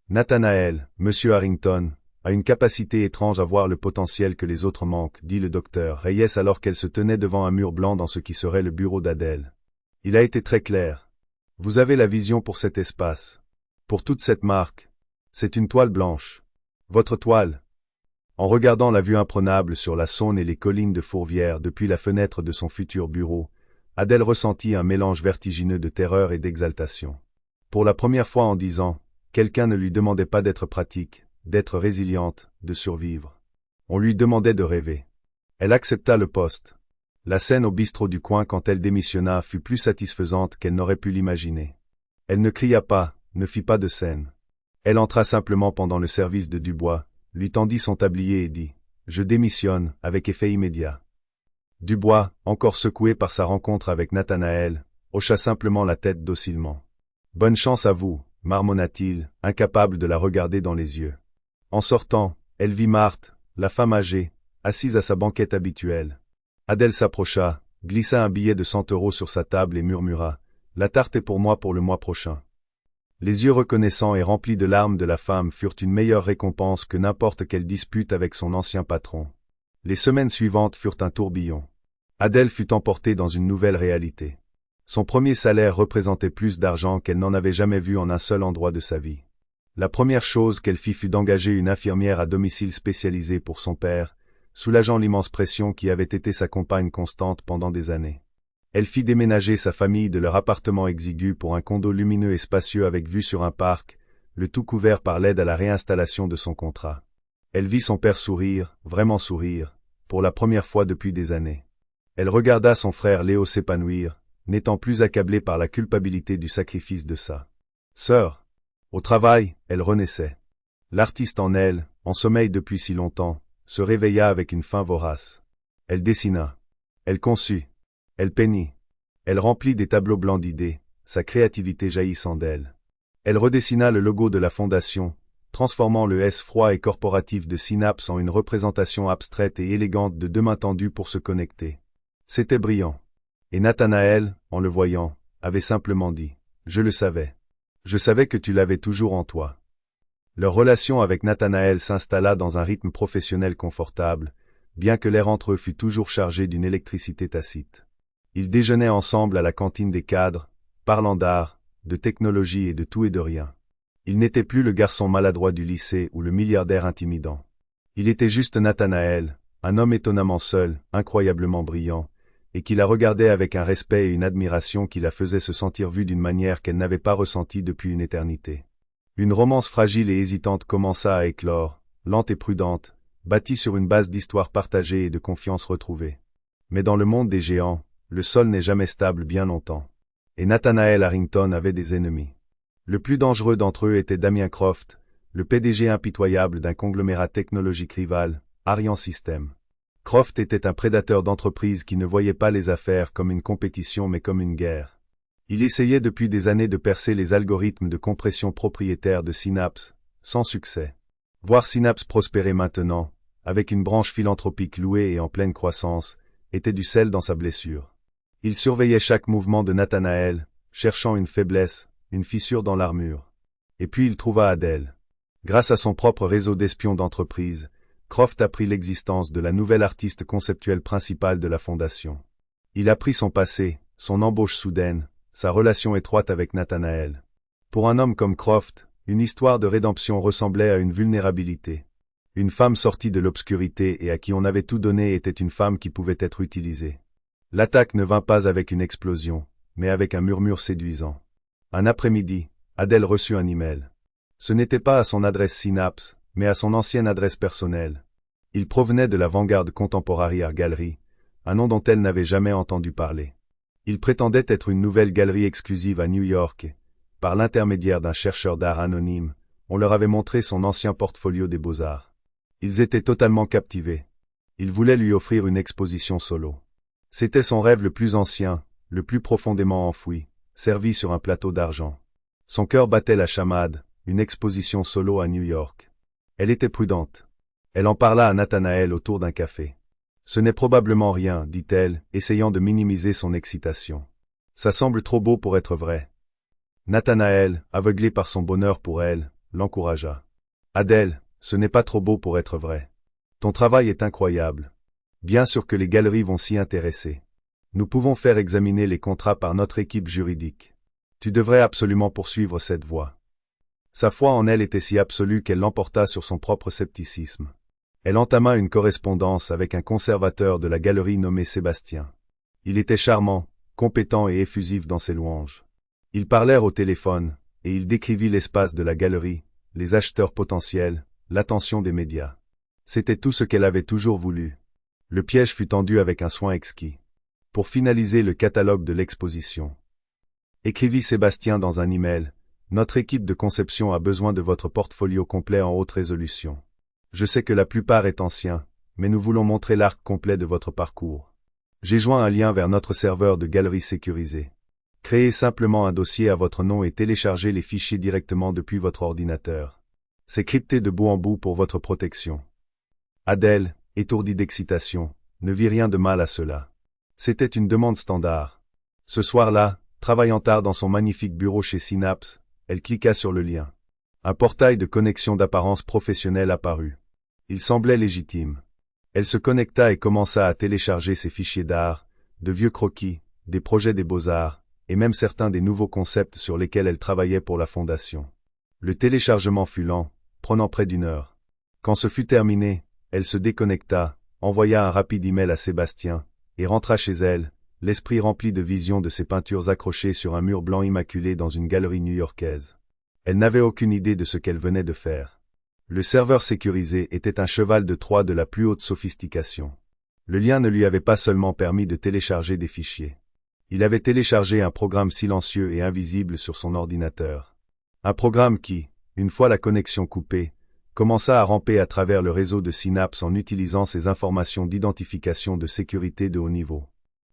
Nathanaël, Monsieur Harrington, a une capacité étrange à voir le potentiel que les autres manquent, dit le docteur Reyes alors qu'elle se tenait devant un mur blanc dans ce qui serait le bureau d'Adèle. Il a été très clair. Vous avez la vision pour cet espace. Pour toute cette marque. C'est une toile blanche. Votre toile. En regardant la vue imprenable sur la Saône et les collines de Fourvière depuis la fenêtre de son futur bureau, Adèle ressentit un mélange vertigineux de terreur et d'exaltation. Pour la première fois en 10 ans, quelqu'un ne lui demandait pas d'être pratique, d'être résiliente, de survivre. On lui demandait de rêver. Elle accepta le poste. La scène au bistrot du coin quand elle démissionna fut plus satisfaisante qu'elle n'aurait pu l'imaginer. Elle ne cria pas, ne fit pas de scène. Elle entra simplement pendant le service de Dubois, lui tendit son tablier et dit « Je démissionne » avec effet immédiat. Dubois, encore secoué par sa rencontre avec Nathanaël, hocha simplement la tête docilement. « Bonne chance à vous » marmonna-t-il, incapable de la regarder dans les yeux. En sortant, elle vit Marthe, la femme âgée, assise à sa banquette habituelle. Adèle s'approcha, glissa un billet de 100 € sur sa table et murmura « La tarte est pour moi pour le mois prochain ». Les yeux reconnaissants et remplis de larmes de la femme furent une meilleure récompense que n'importe quelle dispute avec son ancien patron. Les semaines suivantes furent un tourbillon. Adèle fut emportée dans une nouvelle réalité. Son premier salaire représentait plus d'argent qu'elle n'en avait jamais vu en un seul endroit de sa vie. La première chose qu'elle fit fut d'engager une infirmière à domicile spécialisée pour son père, soulageant l'immense pression qui avait été sa compagne constante pendant des années. Elle fit déménager sa famille de leur appartement exigu pour un condo lumineux et spacieux avec vue sur un parc, le tout couvert par l'aide à la réinstallation de son contrat. Elle vit son père sourire, vraiment sourire, pour la première fois depuis des années. Elle regarda son frère Léo s'épanouir, n'étant plus accablé par la culpabilité du sacrifice de sa sœur. Au travail, elle renaissait. L'artiste en elle, en sommeil depuis si longtemps, se réveilla avec une faim vorace. Elle dessina. Elle conçut. Elle peignit. Elle remplit des tableaux blancs d'idées, sa créativité jaillissant d'elle. Elle redessina le logo de la fondation, transformant le S froid et corporatif de Synapse en une représentation abstraite et élégante de deux mains tendues pour se connecter. C'était brillant. Et Nathanaël, en le voyant, avait simplement dit « Je le savais. Je savais que tu l'avais toujours en toi. » Leur relation avec Nathanaël s'installa dans un rythme professionnel confortable, bien que l'air entre eux fût toujours chargé d'une électricité tacite. Ils déjeunaient ensemble à la cantine des cadres, parlant d'art, de technologie et de tout et de rien. Il n'était plus le garçon maladroit du lycée ou le milliardaire intimidant. Il était juste Nathanaël, un homme étonnamment seul, incroyablement brillant, et qui la regardait avec un respect et une admiration qui la faisaient se sentir vue d'une manière qu'elle n'avait pas ressentie depuis une éternité. Une romance fragile et hésitante commença à éclore, lente et prudente, bâtie sur une base d'histoire partagée et de confiance retrouvée. Mais dans le monde des géants, le sol n'est jamais stable bien longtemps. Et Nathanaël Harrington avait des ennemis. Le plus dangereux d'entre eux était Damien Croft, le PDG impitoyable d'un conglomérat technologique rival, Arian Systems. Croft était un prédateur d'entreprise qui ne voyait pas les affaires comme une compétition mais comme une guerre. Il essayait depuis des années de percer les algorithmes de compression propriétaires de Synapse, sans succès. Voir Synapse prospérer maintenant, avec une branche philanthropique louée et en pleine croissance, était du sel dans sa blessure. Il surveillait chaque mouvement de Nathanaël, cherchant une faiblesse, une fissure dans l'armure. Et puis il trouva Adèle. Grâce à son propre réseau d'espions d'entreprise, Croft apprit l'existence de la nouvelle artiste conceptuelle principale de la fondation. Il apprit son passé, son embauche soudaine, sa relation étroite avec Nathanaël. Pour un homme comme Croft, une histoire de rédemption ressemblait à une vulnérabilité. Une femme sortie de l'obscurité et à qui on avait tout donné était une femme qui pouvait être utilisée. L'attaque ne vint pas avec une explosion, mais avec un murmure séduisant. Un après-midi, Adèle reçut un email. Ce n'était pas à son adresse Synapse, mais à son ancienne adresse personnelle. Il provenait de la Vanguard Contemporary Art Gallery, un nom dont elle n'avait jamais entendu parler. Il prétendait être une nouvelle galerie exclusive à New York et, par l'intermédiaire d'un chercheur d'art anonyme, on leur avait montré son ancien portfolio des beaux-arts. Ils étaient totalement captivés. Ils voulaient lui offrir une exposition solo. C'était son rêve le plus ancien, le plus profondément enfoui, servi sur un plateau d'argent. Son cœur battait la chamade, une exposition solo à New York. Elle était prudente. Elle en parla à Nathanaël autour d'un café. Ce n'est probablement rien, dit-elle, essayant de minimiser son excitation. Ça semble trop beau pour être vrai. Nathanaël, aveuglé par son bonheur pour elle, l'encouragea. Adèle, ce n'est pas trop beau pour être vrai. Ton travail est incroyable. Bien sûr que les galeries vont s'y intéresser. Nous pouvons faire examiner les contrats par notre équipe juridique. Tu devrais absolument poursuivre cette voie. Sa foi en elle était si absolue qu'elle l'emporta sur son propre scepticisme. Elle entama une correspondance avec un conservateur de la galerie nommé Sébastien. Il était charmant, compétent et effusif dans ses louanges. Ils parlèrent au téléphone, et il décrivit l'espace de la galerie, les acheteurs potentiels, l'attention des médias. C'était tout ce qu'elle avait toujours voulu. Le piège fut tendu avec un soin exquis. Pour finaliser le catalogue de l'exposition. Écrivit Sébastien dans un email, notre équipe de conception a besoin de votre portfolio complet en haute résolution. Je sais que la plupart est ancien, mais nous voulons montrer l'arc complet de votre parcours. J'ai joint un lien vers notre serveur de galerie sécurisé. Créez simplement un dossier à votre nom et téléchargez les fichiers directement depuis votre ordinateur. C'est crypté de bout en bout pour votre protection. Adèle, étourdie d'excitation, ne vit rien de mal à cela. C'était une demande standard. Ce soir-là, travaillant tard dans son magnifique bureau chez Synapse, elle cliqua sur le lien. Un portail de connexion d'apparence professionnelle apparut. Il semblait légitime. Elle se connecta et commença à télécharger ses fichiers d'art, de vieux croquis, des projets des beaux-arts, et même certains des nouveaux concepts sur lesquels elle travaillait pour la fondation. Le téléchargement fut lent, prenant près d'une heure. Quand ce fut terminé, elle se déconnecta, envoya un rapide email à Sébastien, et rentra chez elle, l'esprit rempli de visions de ses peintures accrochées sur un mur blanc immaculé dans une galerie new-yorkaise. Elle n'avait aucune idée de ce qu'elle venait de faire. Le serveur sécurisé était un cheval de Troie de la plus haute sophistication. Le lien ne lui avait pas seulement permis de télécharger des fichiers. Il avait téléchargé un programme silencieux et invisible sur son ordinateur. Un programme qui, une fois la connexion coupée, commença à ramper à travers le réseau de Synapse en utilisant ses informations d'identification de sécurité de haut niveau.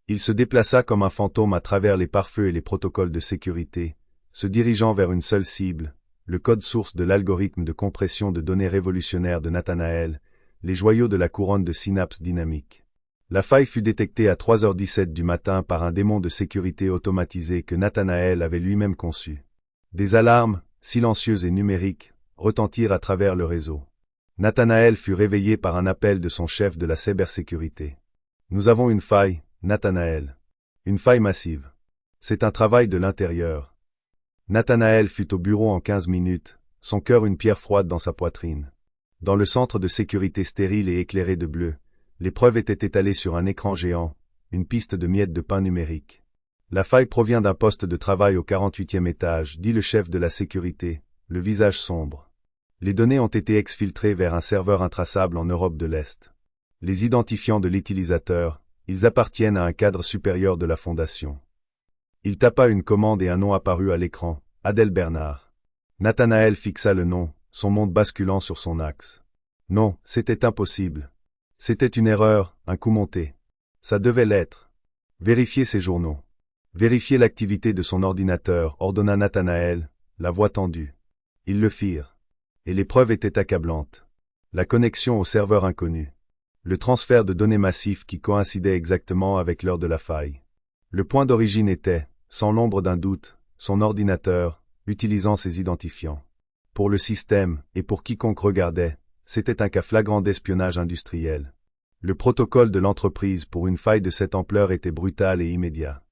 Il se déplaça comme un fantôme à travers les pare-feux et les protocoles de sécurité, se dirigeant vers une seule cible, le code source de l'algorithme de compression de données révolutionnaire de Nathanael, les joyaux de la couronne de Synapse dynamique. La faille fut détectée à 3h17 du matin par un démon de sécurité automatisé que Nathanael avait lui-même conçu. Des alarmes, silencieuses et numériques, retentirent à travers le réseau. Nathanael fut réveillé par un appel de son chef de la cybersécurité. Nous avons une faille, Nathanael. Une faille massive. C'est un travail de l'intérieur. Nathanael fut au bureau en 15 minutes, son cœur une pierre froide dans sa poitrine. Dans le centre de sécurité stérile et éclairé de bleu, les preuves étaient étalées sur un écran géant, une piste de miettes de pain numérique. La faille provient d'un poste de travail au 48e étage, dit le chef de la sécurité, le visage sombre. Les données ont été exfiltrées vers un serveur intraçable en Europe de l'Est. Les identifiants de l'utilisateur, ils appartiennent à un cadre supérieur de la fondation. Il tapa une commande et un nom apparut à l'écran, Adèle Bernard. Nathanael fixa le nom, son monde basculant sur son axe. Non, c'était impossible. C'était une erreur, un coup monté. Ça devait l'être. Vérifiez ses journaux. Vérifiez l'activité de son ordinateur, ordonna Nathanael, la voix tendue. Ils le firent. Et les preuves étaient accablantes. La connexion au serveur inconnu. Le transfert de données massif qui coïncidait exactement avec l'heure de la faille. Le point d'origine était, sans l'ombre d'un doute, son ordinateur, utilisant ses identifiants. Pour le système, et pour quiconque regardait, c'était un cas flagrant d'espionnage industriel. Le protocole de l'entreprise pour une faille de cette ampleur était brutal et immédiat.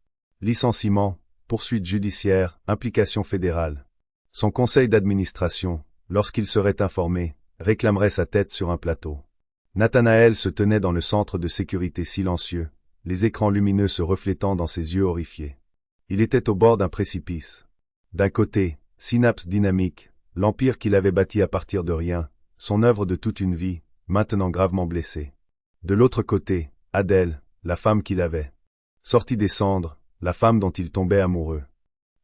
Licenciement, poursuite judiciaire, implication fédérale. Son conseil d'administration, lorsqu'il serait informé, réclamerait sa tête sur un plateau. Nathanael se tenait dans le centre de sécurité silencieux, les écrans lumineux se reflétant dans ses yeux horrifiés. Il était au bord d'un précipice. D'un côté, Synapse dynamique, l'empire qu'il avait bâti à partir de rien, son œuvre de toute une vie, maintenant gravement blessée. De l'autre côté, Adèle, la femme qu'il avait. Sortie des cendres, la femme dont il tombait amoureux.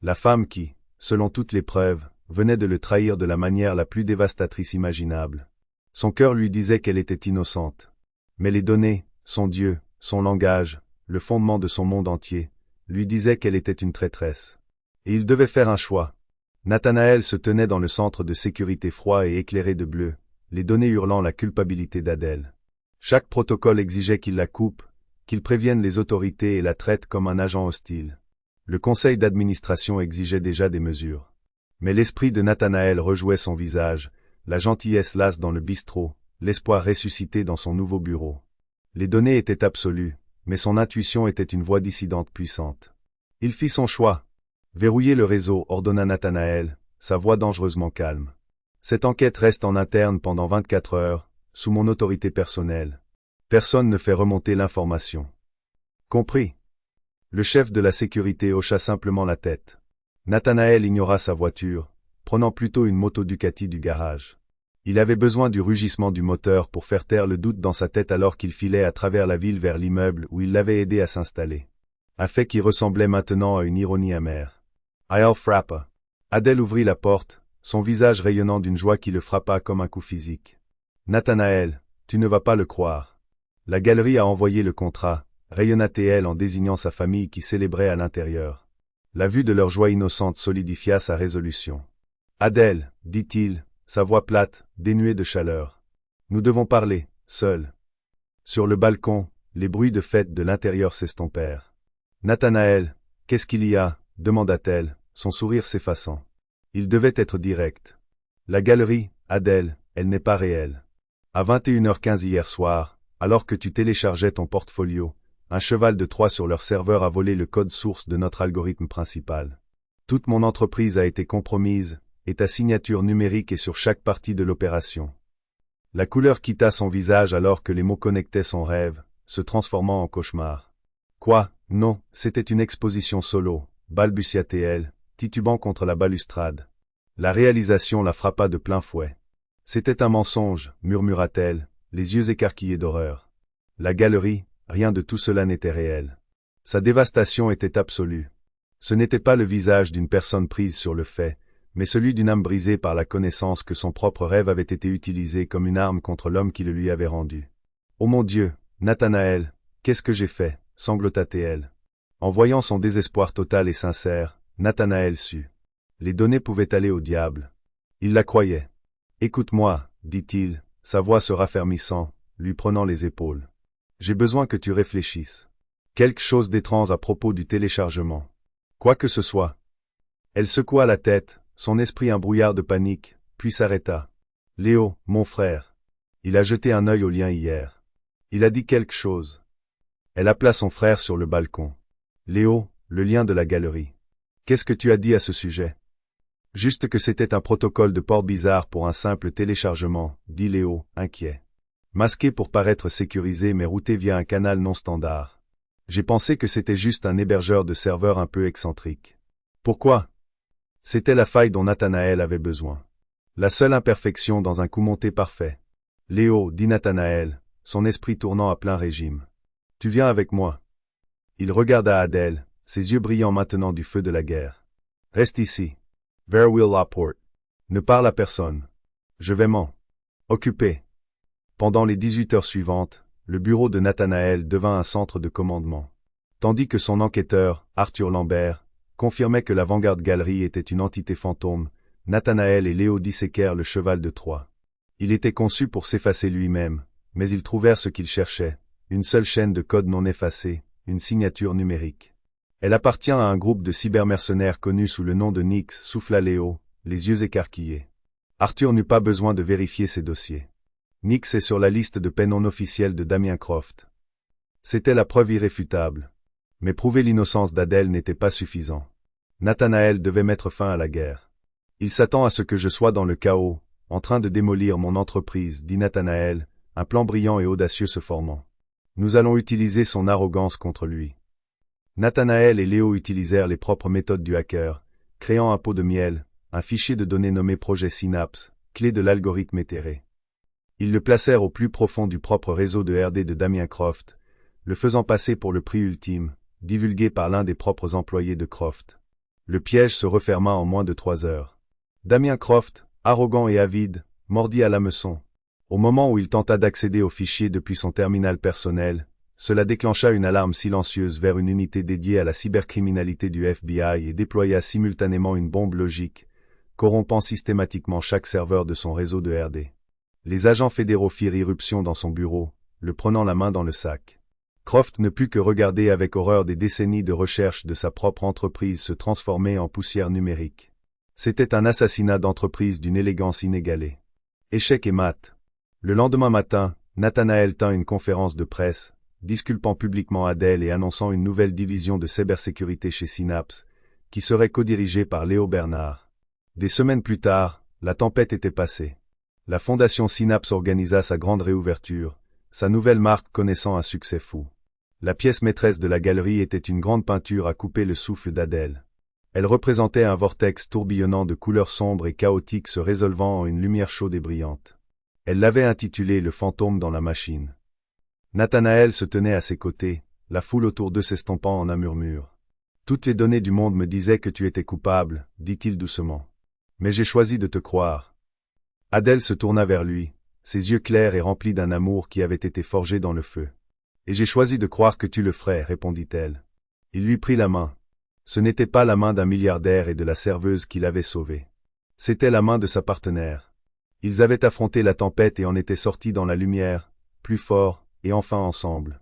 La femme qui, selon toutes les preuves, venait de le trahir de la manière la plus dévastatrice imaginable. Son cœur lui disait qu'elle était innocente. Mais les données, son Dieu, son langage, le fondement de son monde entier, lui disaient qu'elle était une traîtresse. Et il devait faire un choix. Nathanael se tenait dans le centre de sécurité froid et éclairé de bleu, les données hurlant la culpabilité d'Adèle. Chaque protocole exigeait qu'il la coupe, qu'il prévienne les autorités et la traite comme un agent hostile. Le conseil d'administration exigeait déjà des mesures. Mais l'esprit de Nathanael rejouait son visage, la gentillesse lasse dans le bistrot, l'espoir ressuscité dans son nouveau bureau. Les données étaient absolues, mais son intuition était une voix dissidente puissante. Il fit son choix. Verrouiller le réseau, ordonna Nathanael, sa voix dangereusement calme. Cette enquête reste en interne pendant 24 heures, sous mon autorité personnelle. Personne ne fait remonter l'information. Compris. Le chef de la sécurité hocha simplement la tête. Nathanael ignora sa voiture, prenant plutôt une moto Ducati du garage. Il avait besoin du rugissement du moteur pour faire taire le doute dans sa tête alors qu'il filait à travers la ville vers l'immeuble où il l'avait aidé à s'installer. Un fait qui ressemblait maintenant à une ironie amère. I'll frapper. Adèle ouvrit la porte, son visage rayonnant d'une joie qui le frappa comme un coup physique. Nathanaël, tu ne vas pas le croire. La galerie a envoyé le contrat, rayonna-t-elle en désignant sa famille qui célébrait à l'intérieur. La vue de leur joie innocente solidifia sa résolution. Adèle, dit-il, sa voix plate, dénuée de chaleur. Nous devons parler, seuls. Sur le balcon, les bruits de fête de l'intérieur s'estompèrent. Nathanaël, qu'est-ce qu'il y a? Demanda-t-elle, son sourire s'effaçant. Il devait être direct. La galerie, Adèle, elle n'est pas réelle. À 21h15 hier soir, alors que tu téléchargeais ton portfolio, un cheval de Troie sur leur serveur a volé le code source de notre algorithme principal. Toute mon entreprise a été compromise, et ta signature numérique est sur chaque partie de l'opération. La couleur quitta son visage alors que les mots connectaient son rêve, se transformant en cauchemar. Quoi? Non, c'était une exposition solo, balbutia-t-elle, titubant contre la balustrade. La réalisation la frappa de plein fouet. C'était un mensonge, murmura-t-elle, les yeux écarquillés d'horreur. La galerie, rien de tout cela n'était réel. Sa dévastation était absolue. Ce n'était pas le visage d'une personne prise sur le fait, mais celui d'une âme brisée par la connaissance que son propre rêve avait été utilisé comme une arme contre l'homme qui le lui avait rendu. « Oh mon Dieu, Nathanaël, qu'est-ce que j'ai fait » sanglota-t-elle. En voyant son désespoir total et sincère, Nathanaël sut. Les données pouvaient aller au diable. Il la croyait. « Écoute-moi, dit-il, sa voix se raffermissant, lui prenant les épaules. J'ai besoin que tu réfléchisses. Quelque chose d'étrange à propos du téléchargement. Quoi que ce soit. » Elle secoua la tête, son esprit un brouillard de panique, puis s'arrêta. « Léo, mon frère. Il a jeté un œil au lien hier. Il a dit quelque chose. » Elle appela son frère sur le balcon. « Léo, le lien de la galerie. Qu'est-ce que tu as dit à ce sujet? » Juste que c'était un protocole de port bizarre pour un simple téléchargement, dit Léo, inquiet. Masqué pour paraître sécurisé mais routé via un canal non standard. J'ai pensé que c'était juste un hébergeur de serveur un peu excentrique. Pourquoi? C'était la faille dont Nathanaël avait besoin. La seule imperfection dans un coup monté parfait. Léo, dit Nathanaël, son esprit tournant à plein régime. Tu viens avec moi. Il regarda Adèle, ses yeux brillants maintenant du feu de la guerre. Reste ici. Where will I port? Ne parle à personne. Je vais m'en occuper. Pendant les 18 heures suivantes, le bureau de Nathanaël devint un centre de commandement. Tandis que son enquêteur, Arthur Lambert, confirmait que la Vanguard Galerie était une entité fantôme, Nathanaël et Léo disséquèrent le cheval de Troie. Il était conçu pour s'effacer lui-même, mais ils trouvèrent ce qu'ils cherchaient, une seule chaîne de code non effacée, une signature numérique. Elle appartient à un groupe de cybermercenaires connu sous le nom de Nyx, souffla Léo, les yeux écarquillés. Arthur n'eut pas besoin de vérifier ses dossiers. Nyx est sur la liste de paix non officielle de Damien Croft. C'était la preuve irréfutable. Mais prouver l'innocence d'Adèle n'était pas suffisant. Nathanaël devait mettre fin à la guerre. Il s'attend à ce que je sois dans le chaos, en train de démolir mon entreprise, dit Nathanaël, un plan brillant et audacieux se formant. Nous allons utiliser son arrogance contre lui. Nathanaël et Léo utilisèrent les propres méthodes du hacker, créant un pot de miel, un fichier de données nommé Projet Synapse, clé de l'algorithme éthéré. Ils le placèrent au plus profond du propre réseau de RD de Damien Croft, le faisant passer pour le prix ultime, divulgué par l'un des propres employés de Croft. Le piège se referma en moins de 3 heures. Damien Croft, arrogant et avide, mordit à l'hameçon. Au moment où il tenta d'accéder au fichier depuis son terminal personnel, cela déclencha une alarme silencieuse vers une unité dédiée à la cybercriminalité du FBI et déploya simultanément une bombe logique, corrompant systématiquement chaque serveur de son réseau de RD. Les agents fédéraux firent irruption dans son bureau, le prenant la main dans le sac. Croft ne put que regarder avec horreur des décennies de recherche de sa propre entreprise se transformer en poussière numérique. C'était un assassinat d'entreprise d'une élégance inégalée. Échec et mat. Le lendemain matin, Nathanaël tint une conférence de presse, disculpant publiquement Adèle et annonçant une nouvelle division de cybersécurité chez Synapse, qui serait codirigée par Léo Bernard. Des semaines plus tard, la tempête était passée. La fondation Synapse organisa sa grande réouverture, sa nouvelle marque connaissant un succès fou. La pièce maîtresse de la galerie était une grande peinture à couper le souffle d'Adèle. Elle représentait un vortex tourbillonnant de couleurs sombres et chaotiques se résolvant en une lumière chaude et brillante. Elle l'avait intitulé Le fantôme dans la machine. Nathanaël se tenait à ses côtés, la foule autour d'eux s'estompant en un murmure. Toutes les données du monde me disaient que tu étais coupable, dit-il doucement. Mais j'ai choisi de te croire. Adèle se tourna vers lui, ses yeux clairs et remplis d'un amour qui avait été forgé dans le feu. Et j'ai choisi de croire que tu le ferais, répondit-elle. Il lui prit la main. Ce n'était pas la main d'un milliardaire et de la serveuse qui l'avait sauvé. C'était la main de sa partenaire. Ils avaient affronté la tempête et en étaient sortis dans la lumière, plus forts, et enfin ensemble.